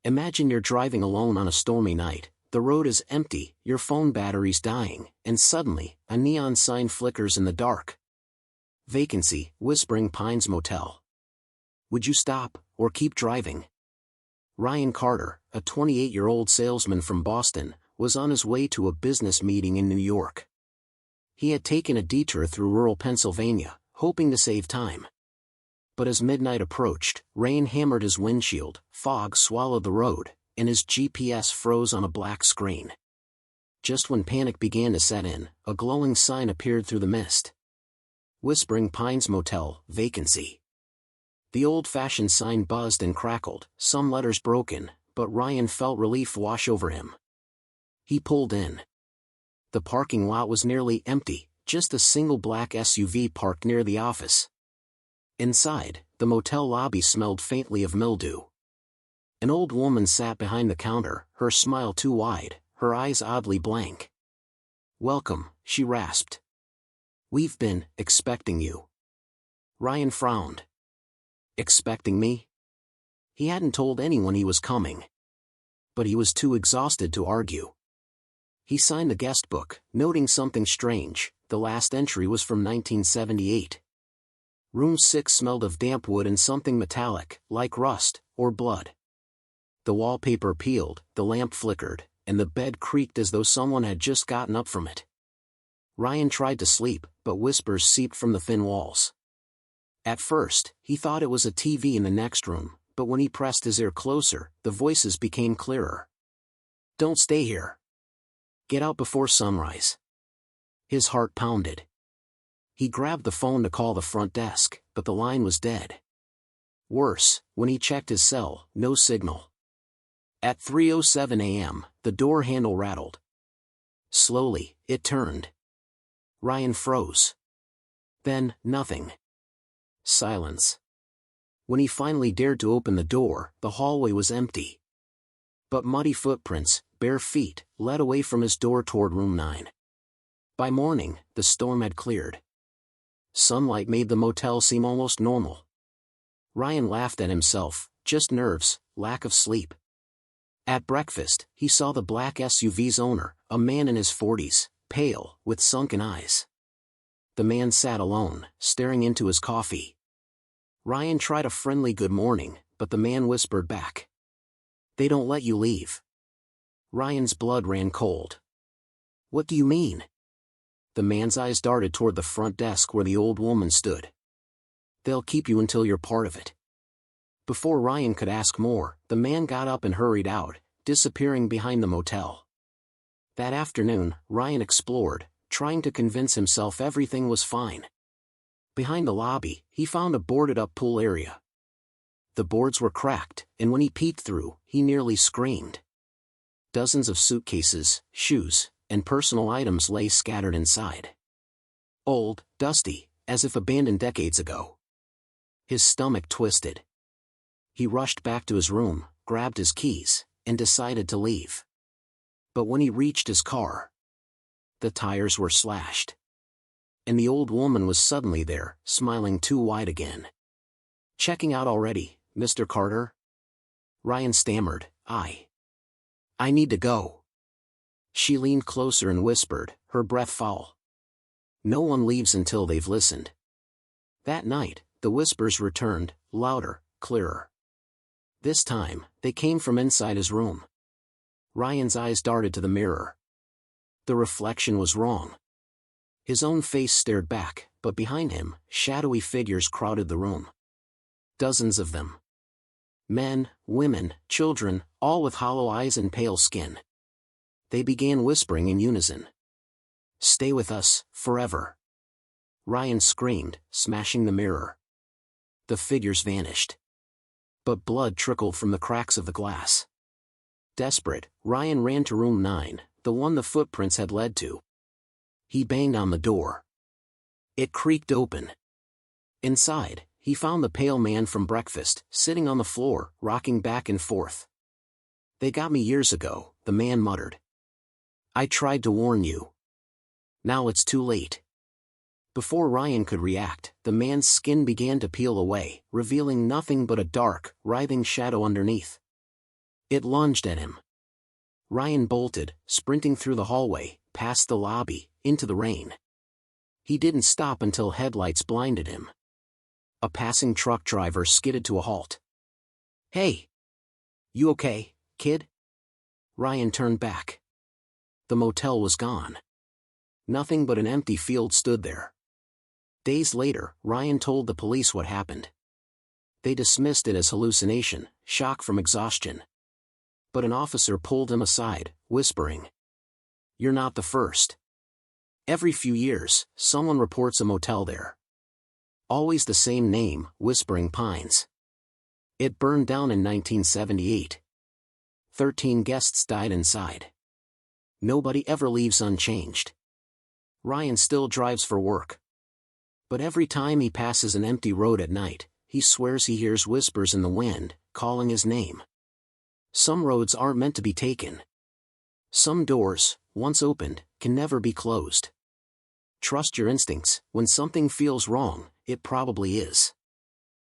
Imagine you're driving alone on a stormy night, the road is empty, your phone battery's dying, and suddenly, a neon sign flickers in the dark. Vacancy, Whispering Pines Motel. Would you stop, or keep driving? Ryan Carter, a 28-year-old salesman from Boston, was on his way to a business meeting in New York. He had taken a detour through rural Pennsylvania, hoping to save time. But as midnight approached, rain hammered his windshield, fog swallowed the road, and his GPS froze on a black screen. Just when panic began to set in, a glowing sign appeared through the mist. Whispering Pines Motel, vacancy. The old-fashioned sign buzzed and crackled, some letters broken, but Ryan felt relief wash over him. He pulled in. The parking lot was nearly empty, just a single black SUV parked near the office. Inside, the motel lobby smelled faintly of mildew. An old woman sat behind the counter, her smile too wide, her eyes oddly blank. "Welcome," she rasped. "We've been expecting you." Ryan frowned. Expecting me? He hadn't told anyone he was coming. But he was too exhausted to argue. He signed the guest book, noting something strange. The last entry was from 1978. Room 6 smelled of damp wood and something metallic, like rust, or blood. The wallpaper peeled, the lamp flickered, and the bed creaked as though someone had just gotten up from it. Ryan tried to sleep, but whispers seeped from the thin walls. At first, he thought it was a TV in the next room, but when he pressed his ear closer, the voices became clearer. "Don't stay here. Get out before sunrise." His heart pounded. He grabbed the phone to call the front desk, but the line was dead. Worse, when he checked his cell, no signal. At 3:07 a.m., the door handle rattled. Slowly, it turned. Ryan froze. Then, nothing. Silence. When he finally dared to open the door, the hallway was empty. But muddy footprints, bare feet, led away from his door toward room 9. By morning, the storm had cleared. Sunlight made the motel seem almost normal. Ryan laughed at himself, just nerves, lack of sleep. At breakfast, he saw the black SUV's owner, a man in his 40s, pale, with sunken eyes. The man sat alone, staring into his coffee. Ryan tried a friendly good morning, but the man whispered back. "They don't let you leave." Ryan's blood ran cold. "What do you mean?" The man's eyes darted toward the front desk where the old woman stood. "They'll keep you until you're part of it." Before Ryan could ask more, the man got up and hurried out, disappearing behind the motel. That afternoon, Ryan explored, trying to convince himself everything was fine. Behind the lobby, he found a boarded-up pool area. The boards were cracked, and when he peeked through, he nearly screamed. Dozens of suitcases, shoes, and personal items lay scattered inside. Old, dusty, as if abandoned decades ago. His stomach twisted. He rushed back to his room, grabbed his keys, and decided to leave. But when he reached his car, the tires were slashed. And the old woman was suddenly there, smiling too wide again. "Checking out already, Mr. Carter?" Ryan stammered, I need to go." She leaned closer and whispered, her breath foul. "No one leaves until they've listened." That night, the whispers returned, louder, clearer. This time, they came from inside his room. Ryan's eyes darted to the mirror. The reflection was wrong. His own face stared back, but behind him, shadowy figures crowded the room. Dozens of them. Men, women, children, all with hollow eyes and pale skin. They began whispering in unison. "Stay with us, forever." Ryan screamed, smashing the mirror. The figures vanished. But blood trickled from the cracks of the glass. Desperate, Ryan ran to room 9, the one the footprints had led to. He banged on the door. It creaked open. Inside, he found the pale man from breakfast, sitting on the floor, rocking back and forth. "They got me years ago," the man muttered. "I tried to warn you. Now it's too late." Before Ryan could react, the man's skin began to peel away, revealing nothing but a dark, writhing shadow underneath. It lunged at him. Ryan bolted, sprinting through the hallway, past the lobby, into the rain. He didn't stop until headlights blinded him. A passing truck driver skidded to a halt. "Hey! You okay, kid?" Ryan turned back. The motel was gone. Nothing but an empty field stood there. Days later, Ryan told the police what happened. They dismissed it as hallucination, shock from exhaustion. But an officer pulled him aside, whispering, "You're not the first. Every few years, someone reports a motel there. Always the same name, Whispering Pines. It burned down in 1978. 13 guests died inside. Nobody ever leaves unchanged." Ryan still drives for work. But every time he passes an empty road at night, he swears he hears whispers in the wind, calling his name. Some roads aren't meant to be taken. Some doors, once opened, can never be closed. Trust your instincts. When something feels wrong, it probably is.